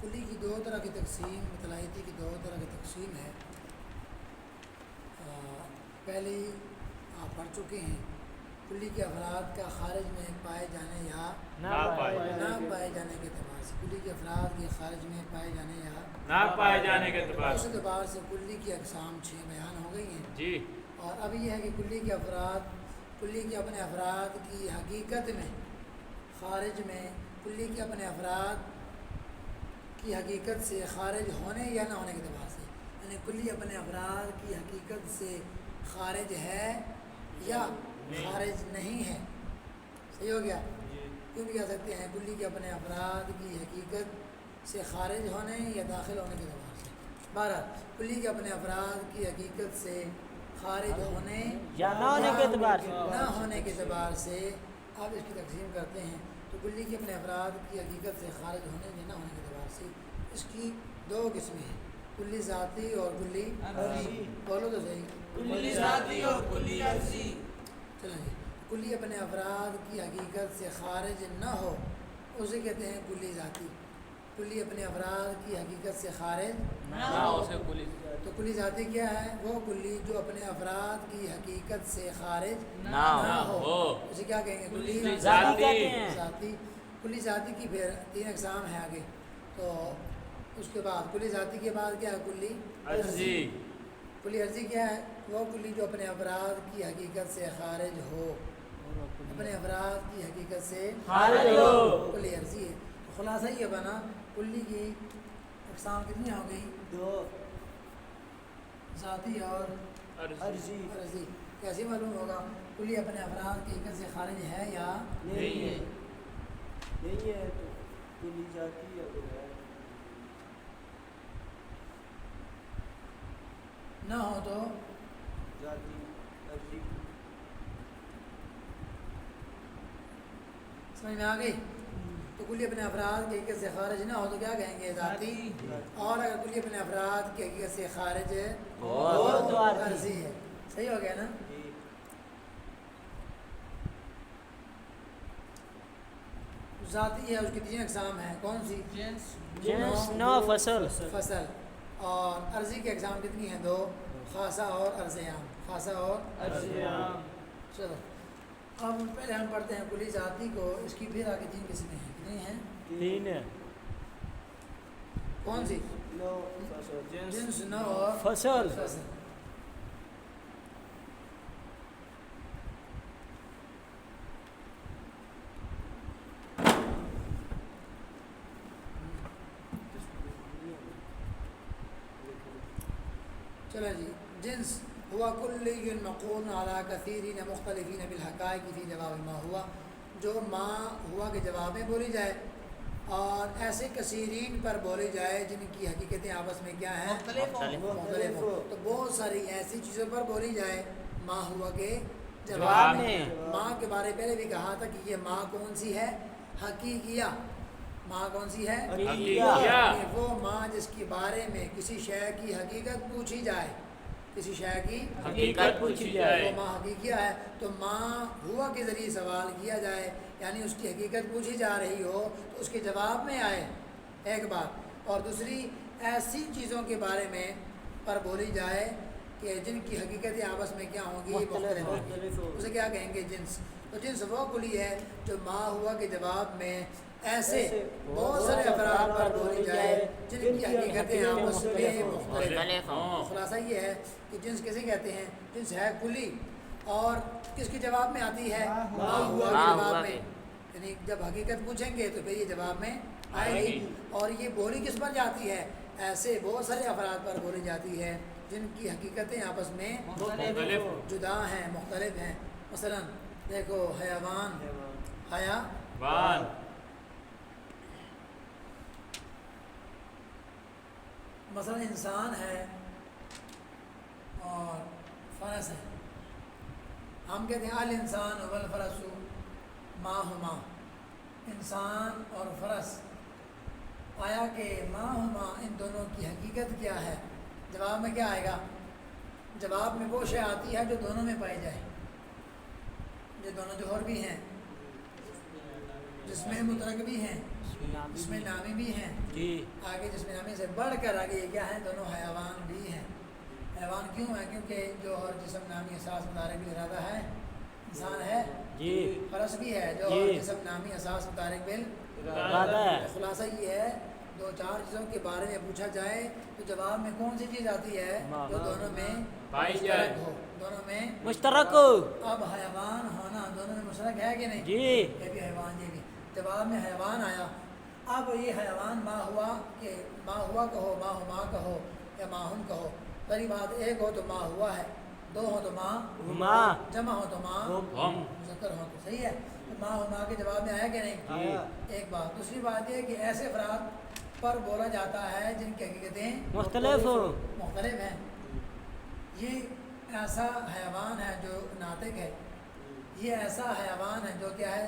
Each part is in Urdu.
کلی کی دو طرح کی تقسیم، متلائتی کی دو طرح کی تقسیم ہے۔ پہلی آپ پڑھ چکے ہیں، کلی کے افراد کا خارج میں پائے جانے یا نہ پائے جانے کے اعتبار سے، کلی کے افراد کے خارج میں پائے جانے یا نہ پائے جانے کے اعتبار اس سے۔ اعتبار سے کلی کی اقسام 6 بیان ہو گئی ہیں جی اور اب یہ ہے کہ کلی کے اپنے افراد کی حقیقت میں خارج میں، کلی کے اپنے افراد کی حقیقت سے خارج ہونے یا نہ ہونے کے اعتبار سے، یعنی کلی اپنے افراد کی حقیقت سے خارج ہے یا خارج نہیں ہے۔ صحیح ہو گیا؟ کیوں بھی کہہ سکتے ہیں کلی کے اپنے افراد کی حقیقت سے خارج ہونے یا داخل ہونے کے اعتبار سے۔ بہرحال کلی کے اپنے افراد کی حقیقت سے خارج ہونے یا نہ ہونے کے اعتبار سے، نہ ہونے کے اعتبار سے آپ اس کی تقسیم کرتے ہیں تو کلی کے اپنے افراد کی حقیقت سے خارج ہونے یا نہ ہونے کے اعتبار سے اس کی دو قسمیں ہیں، کلی ذاتی اور کلی عرضی۔ بولو تو صحیح، کلی ذاتی اور کلی عرضی۔ چلیں جی، کلی اپنے افراد کی حقیقت سے خارج نہ ہو اسے کہتے ہیں کلی ذاتی۔ کلی اپنے افراد کی حقیقت سے خارج نہ اسے کلی تو کلی ذاتی کیا ہے؟ وہ کلی جو اپنے افراد کی حقیقت سے خارج نہ ہو اسے کیا کہیں گے؟ کلی ذاتی کہتے ہیں۔ ذاتی۔ کلی ذاتی کی پھر 3 اقسام ہیں آگے، تو اس کے بعد کلی ذاتی کے بعد کیا ہے؟ کلی عرضی۔ کلی عرضی کیا ہے؟ وہ کلی جو اپنے افراد کی حقیقت سے خارج ہو، اپنے افراد کی حقیقت سے خارج ہو، کلی عرضی ہے۔ تو خلاصہ یہ بنا کلی کی اقسام کتنی ہو گئی؟ 2 ذاتی اور عرضی عرضی۔ کیسے معلوم ہوگا کلی اپنے افراد کی حقیقت سے خارج ہے یا نہیں ہے، نہیں ہے تو کلی ذاتی ہے نہ ہو تو ذاتی عرضی۔ سمجھ میں آ گئی؟ تو کلی اپنے افراد کی حقیقت سے خارج نہ ہو تو کیا کہیں گے؟ ذاتی۔ اور اگر کلی اپنے افراد کی حقیقت سے خارج ہو تو عرضی ہے۔ صحیح ہو گیا نا؟ ذاتی ہے، اس کی 3 اقسام ہیں، کون سی؟ جنس، نوع، فصل۔ فصل۔ اور عرضی کی اقسام کتنی ہیں؟ 2، خاصہ اور عرض عام۔ خاصہ اور چلو اب پہلے ہم پڑھتے ہیں کلی ذاتی کو، اس کی پھر آگے 3 قسمیں ہیں۔ کتنی ہیں؟ 3 ہے، کون سی؟ نوع، فصل، جنس، نوع اور فصل۔ چلو جی، جنس ہوا کلی مقول علی کثیرین مختلفین بالحقائق فی جواب ما ہوا، جو ما ہوا کے جواب میں بولی جائے اور ایسے کثیرین پر بولی جائے جن کی حقیقتیں آپس میں کیا ہیں؟ مختلف ہوں۔ تو بہت ساری ایسی چیزوں پر بولی جائے ما ہوا کے جواب میں۔ ما کے بارے پہلے بھی کہا تھا کہ یہ ما کون سی ہے؟ حقیقیہ۔ ما کون سی ہے؟ حقیقیہ۔ وہ ما جس کے بارے میں کسی شے کی حقیقت پوچھی جائے، کسی شے کی حقیقت پوچھی جائے، وہ ما حقیقیہ ہے۔ تو ما ہوا کے ذریعے سوال کیا جائے، یعنی اس کی حقیقت پوچھی جا رہی ہو تو اس کے جواب میں آئے، ایک بات۔ اور دوسری ایسی چیزوں کے بارے میں پر بولی جائے کہ جن کی حقیقتیں آپس میں کیا ہوں گی؟ مختلف ہوں گی، اسے کیا کہیں گے؟ جنس۔ تو جنس وہ کلی ہے جو ما ہوا کے جواب میں ایسے بہت سارے افراد پر بولی جائے جن کی حقیقتیں آپس میں مختلف ہوں۔ خلاصہ یہ ہے کہ جنس کیسے کہتے ہیں؟ جنس ہے کلی اور کس کے جواب میں آتی ہے؟ ما ہوا کے جواب میں، یعنی جب حقیقت پوچھیں گے تو پھر یہ جواب میں آئے گی۔ اور یہ بولی کس پر جاتی ہے؟ ایسے بہت سارے افراد پر بولی جاتی ہے جن کی حقیقتیں آپس میں جدا ہیں، مختلف ہیں۔ مثلا دیکھو حیوان، حیوان، مثلا انسان ہے اور فرس ہے۔ ہم کہتے ہیں الانسان والفرس ما ہما، انسان اور فرس، آیا کہ ما ہما ان دونوں کی حقیقت کیا ہے؟ جواب میں کیا آئے گا؟ جواب میں وہ شے آتی ہے جو دونوں میں پائی جائے، جو دونوں جوہر بھی ہیں، جس میں مطلق بھی ہیں، جس میں نامی بھی ہیں، جی آگے جس میں نامی سے بڑھ کر آگے یہ کیا ہے، دونوں حیوان بھی ہیں۔ حیوان کیوں ہے؟ کیونکہ جو اور جسم نامی اساس متعارف بل ارادہ ہے انسان ہے، جی فرض بھی ہے جو جی۔ اور جسم نامی اساس متعارف بل ارادہ ہے۔ خلاصہ یہ ہے، دو چار چیزوں کے بارے میں پوچھا جائے تو جواب میں کون سی چیز آتی ہے جو دونوں میں پائی مشترک جائے۔ ہو، دونوں میں مشترک۔ اب حیوان ہونا دونوں میں مشترک ہے کہ نہیں؟ جی یہ بھی حیوان، یہ بھی جواب میں حیوان آیا۔ اب یہ حیوان ما ہوا کہ ما ہوا کہو، ما ہما کہو یا ما ہم کہو، پہلی بات ایک ہو تو ما ہوا ہے، دو ہو تو ما ہما، جمع ہو تو ما ہم۔ مذکر ہو تو صحیح ہے، تو ما ہما کے جواب میں آیا کہ نہیں؟ آیا۔ ایک بات۔ دوسری بات یہ کہ ایسے افراد پر بولا جاتا ہے جن کی حقیقتیں مختلف ہوں۔ مختلف ہیں۔ یہ ایسا حیوان ہے جو ناطق ہے، یہ ایسا حیوان ہے جو کیا ہے،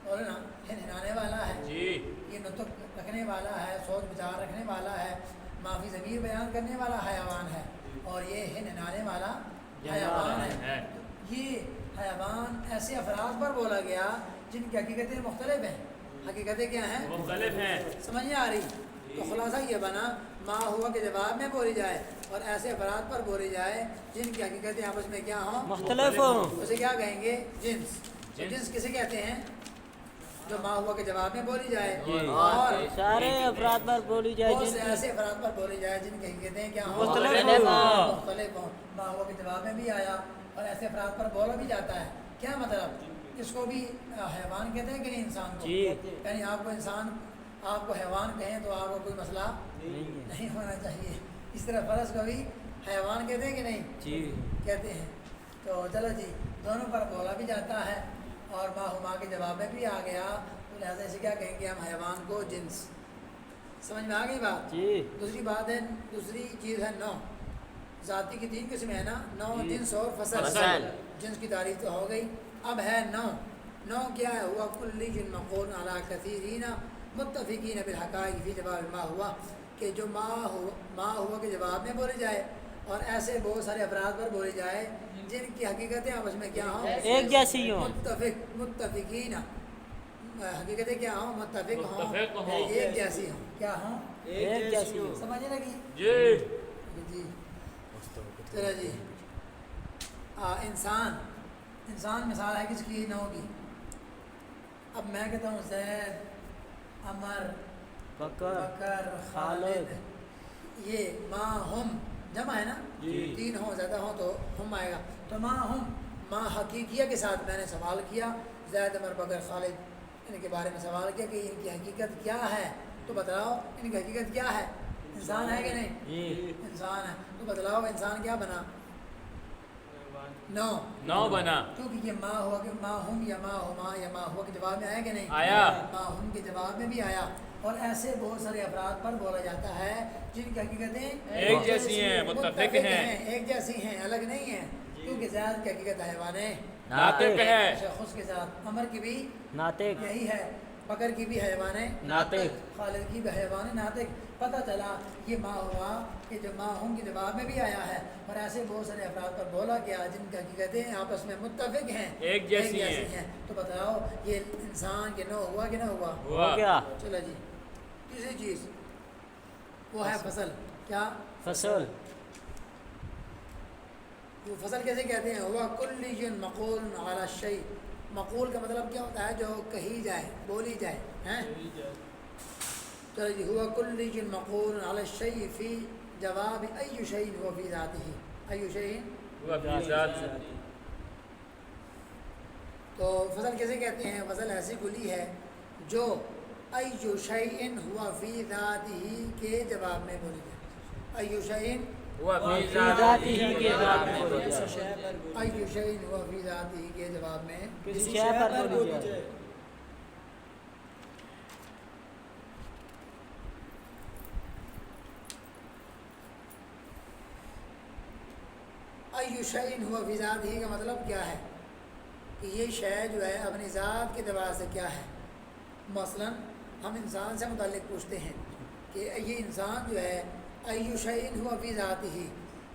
اور نا ہنانے والا ہے، جی یہ نطق رکھنے والا ہے، سوچ بچار رکھنے والا ہے، معافی ضمیر بیان کرنے والا حیوان ہے، اور یہ ہنانے والا حیوان ہے۔ یہ حیوان ایسے افراد پر بولا گیا جن کی حقیقتیں مختلف ہیں۔ حقیقتیں کیا ہیں؟ مختلف ہیں۔ سمجھ میں آ رہی؟ تو خلاصہ یہ بنا، ما ہوا کے جواب میں بولی جائے اور ایسے افراد پر بولی جائے جن کی حقیقتیں آپس میں کیا ہوں؟ مختلف ہوں۔ اسے کیا کہیں گے؟ جنس۔ تو جنس کسے کہتے ہیں؟ جو ما ہوا کے جواب میں بولی جائے جی۔ اور سارے افراد پر بولی جائے بہت جن سے کی ایسے افراد پر بولی جائے جن کی حقیقتیں کیا ہوں؟ مختلف ہوں۔ مختلف ہوں۔ ما ہوا کے جواب میں بھی آیا اور ایسے افراد پر بولا بھی جاتا ہے۔ کیا مطلب؟ اس کو بھی حیوان کہتے ہیں کہ نہیں انسان کو؟ جی۔ یعنی آپ کو انسان، آپ کو حیوان کہیں تو آپ کو کوئی مسئلہ نہیں ہے۔ نہیں ہونا چاہیے۔ اس طرح فرض کو بھی حیوان کہتے ہیں کہ نہیں؟ جی کہتے ہیں۔ تو چلو جی، دونوں پر بولا بھی جاتا ہے اور ما ہما کے جواب میں بھی آ گیا، تو لہٰذا اسے کیا کہیں گے ہم حیوان کو؟ جنس۔ سمجھ میں آ گئی بات؟ جی دوسری بات ہے، دوسری چیز ہے نوع۔ ذاتی کی تین قسمیں ہیں نا، نوع، جی۔ جنس اور فصل۔ فصل۔ جنس کی تعریف تو ہو گئی، اب ہے نوع۔ نوع کیا ہے؟ ہوا کلی جن مقول علی کثیرین متفقین بالحقائق فی جواب ما ہوا، کہ جو ما ہوا کے جواب میں بولے جائے اور ایسے بہت سارے افراد پر بولے جائے جن کی حقیقتیں آپس میں کیا ہوں؟ ایک جیسی ہوں۔ متفقین، حقیقتیں کیا ہوں؟ متفق ہوں، متفق ہوں۔ ایک جیسی ہوں۔ کیا ہوں؟ ایک جیسی ہوں۔ سمجھنے لگی؟ جی جی چلو جی۔ انسان مثال ہے کس کی؟ نوع کی۔ اب میں کہتا ہوں زید، عمر، بکر، خالد، یہ ما ہم جمع ہے نا؟ جی۔ تین ہوں زیادہ ہوں تو ہم آئے گا۔ تو ما ہم، ما حقیقیہ کے ساتھ میں نے سوال کیا، زید، عمر، بکر، خالد، ان کے بارے میں سوال کیا کہ ان کی حقیقت کیا ہے، تو بتلاؤ ان کی حقیقت کیا ہے؟ انسان ہے کہ نہیں؟ جی انسان ہے۔ تو بتلاؤ انسان کیا بنا؟ نو۔ نو بنا۔ کیونکہ یہ ما ہوا کہ ما ہم یا ما ہما یا ما ہوا کے جواب میں آیا کہ نہیں؟ آیا۔ ما ہم کے جواب میں بھی آیا، اور ایسے بہت سارے افراد پر بولا جاتا ہے جن کی حقیقتیں ایک جیسی ہیں، متفق ہیں۔ ایک جیسی ہیں، الگ نہیں ہیں، کیونکہ زید کی حقیقت حیوان ہے، ناطق ہے۔ تشخص کے ساتھ۔ عمر کی بھی ناطق یہی ہے، بکر کی بھی حیوان ہے ناطق، خالد کی بھی حیوان ناطق۔ پتہ چلا یہ ما ہوا کہ جو ما ہم کے جواب میں بھی آیا ہے اور ایسے بہت سارے افراد پر بولا گیا جن کی حقیقتیں آپس میں متفق ہیں، ایک جیسی ہیں۔ تو بتاؤ یہ انسان کے نوع ہوا کہ نہ ہوا؟ ہو گیا چلو جی، تیسری چیز وہ ہے فصل۔ کیا؟ فصل۔ وہ فصل کیسے کہتے ہیں؟ ہوا کل جن مقول علی الشیء۔ مقول کا مطلب کیا ہوتا ہے؟ جو کہی جائے، بولی جائے، ہیں؟ چلو جی، ہوا کل جن مقول علی الشیء فی جواب ای شیء ہوا فی ذاتہ، ای شیء۔ وہ اپنی ذات سے۔ تو فصل کیسے کہتے ہیں؟ فصل ایسی کلی ہے جو ای شیء ہوا فی ذاتہ کے جواب میں بولی جائے۔ ای شیء وہ اپنی ذات ذات ہی کے جواب میں بولی کسی جائے۔ شے پر بولی ای شیء ہوا فی ذاتہ کے جواب میں کسی شے پر بولی جائے۔ ای شیء ہوا فی ذاتہ کا مطلب کیا ہے؟ کہ یہ شے جو ہے اپنی ذات کے اعتبار سے کیا ہے؟ مثلا ہم انسان سے متعلق پوچھتے ہیں کہ یہ انسان جو ہے ای شیء ہوا فی ذاتہ،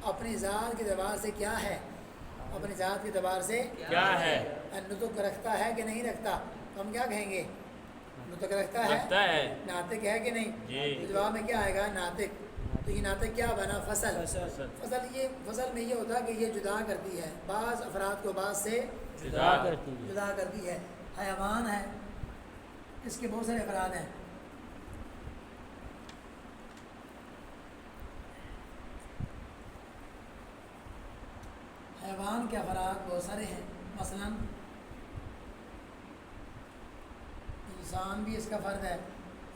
اپنی ذات کے اعتبار سے کیا ہے؟ اپنی ذات کے اعتبار سے کیا ہے؟ نطق رکھتا ہے کہ نہیں رکھتا؟ تو ہم کیا کہیں گے؟ متق رکھتا ہے، رکھتا ہے ناطق ہے کہ نہیں؟ جی۔ تو جواب میں کیا آئے گا؟ ناطق۔ تو یہ ناطق کیا بنا؟ فصل۔ فصل میں یہ ہوتا ہے کہ یہ جدا کرتی ہے بعض افراد کو بعض سے جدا جدا کرتی ہے۔ حیوان ہے، اس کے بہت سارے افراد ہیں، حیوان کے افراد بہت سارے ہیں، مثلا انسان بھی اس کا فرد ہے،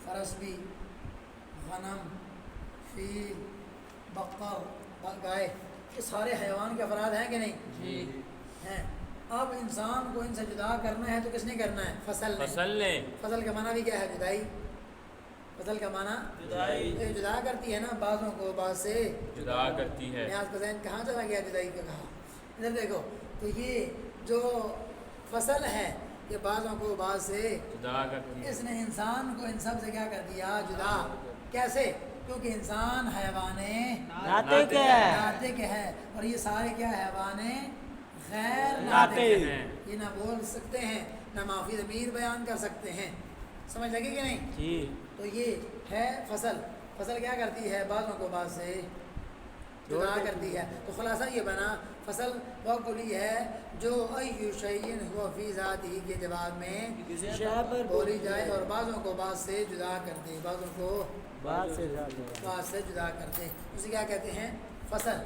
فرس بھی، غنم، فیل، بقر، گائے، یہ سارے حیوان کے افراد ہیں کہ نہیں؟ جی ہیں۔ اب انسان کو ان سے جدا کرنا ہے تو کس نے کرنا ہے؟ فصل نے۔ فصل نے۔ فصل کا معنی بھی کیا ہے؟ جدائی۔ فصل کا معنی جدائی۔ یہ جدا کرتی ہے نا بعضوں کو بعض سے جدا کرتی ہے۔ نیاز کا ذہن کہاں چلا گیا جدائی کا کہا؟ ادھر دیکھو، تو یہ جو فصل ہے یہ بعضوں کو بعض سے جدا کرتی ہے۔ اس نے انسان کو ان سب سے کیا کر دیا؟ جدا۔ کیسے؟ کیونکہ انسان حیوان ناطق ہے۔ ناطق ہے، اور یہ سارے کیا حیوان غیر ناطق ناطق ہیں۔ یہ نہ بول سکتے ہیں نہ معافی ضمیر بیان کر سکتے ہیں۔ سمجھ لگے کہ نہیں؟ جی۔ تو یہ ہے فصل۔ فصل کیا کرتی ہے؟ بعضوں کو بعض سے جدا کرتی ہے۔ تو خلاصہ یہ بنا فصل وہ کلی ہے جو ایو شیء ہوا فی ذاتہ کے جواب میں کسی شے پر بولی جائے اور بعضوں کو بعض سے جدا کر دے، بعضوں کو بات سے زیادہ۔ بعض سے جدا کر دے، اسے کیا کہتے ہیں؟ فصل۔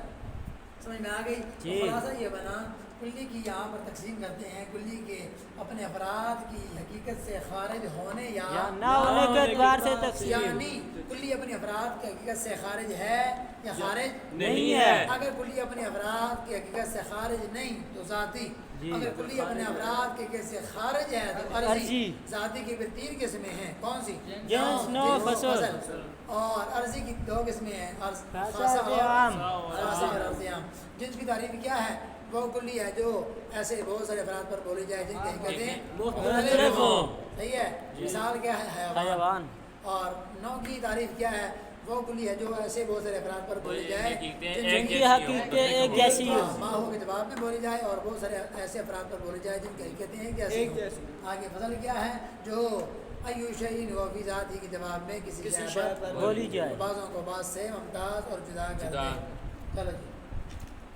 سمجھ میں آ گئی؟ جی۔ تو خلاصہ یہ بنا کلی کی یہاں پر تقسیم کرتے ہیں، کلی کے اپنے افراد کی حقیقت سے خارج ہونے یا نہ ہونے کے اعتبار سے تقسیم۔ یعنی کلی اپنے افراد کی حقیقت سے خارج ہے یا خارج نہیں ہے۔ اگر کلی اپنے افراد کی حقیقت سے خارج نہیں تو ذاتی، جی۔ اگر کلی اپنے افراد کی حقیقت سے خارج ہے تو عرضی۔ عرضی۔ ذاتی کی پھر 3 قسمیں ہیں، کون سی؟ جنس، نوع، فصل۔ اور عرضی کی 2 قسمیں ہیں، خاصہ اور عام۔ خاصہ اور عرضی عام۔ جنس کی تعریف کیا ہے؟ وہ کلی ہے جو ایسے بہت سارے افراد پر بولی جائے جن کی حقیقتیں مختلف ہوں۔ صحیح ہے؟ مثال کیا ہے؟ حیوان۔ اور نوع کی تعریف کیا ہے؟ وہ کلی ہے جو ایسے بہت سارے افراد پر بولی جائے جن کی حقیقتیں ایک جیسی ہوں۔ ماہو کے جواب میں بولی جائے، اور بہت سارے ایسے افراد پر بولی جائے جن کی حقیقتیں ایک جیسی ہوں۔ آگے فصل کیا ہے؟ جو ایو شیء ہوا فی ذاتہ کے جواب میں کسی شے پر بولی جائے، بعضوں کو بعض سے ممتاز اور جدا کر دے۔ چلو جی۔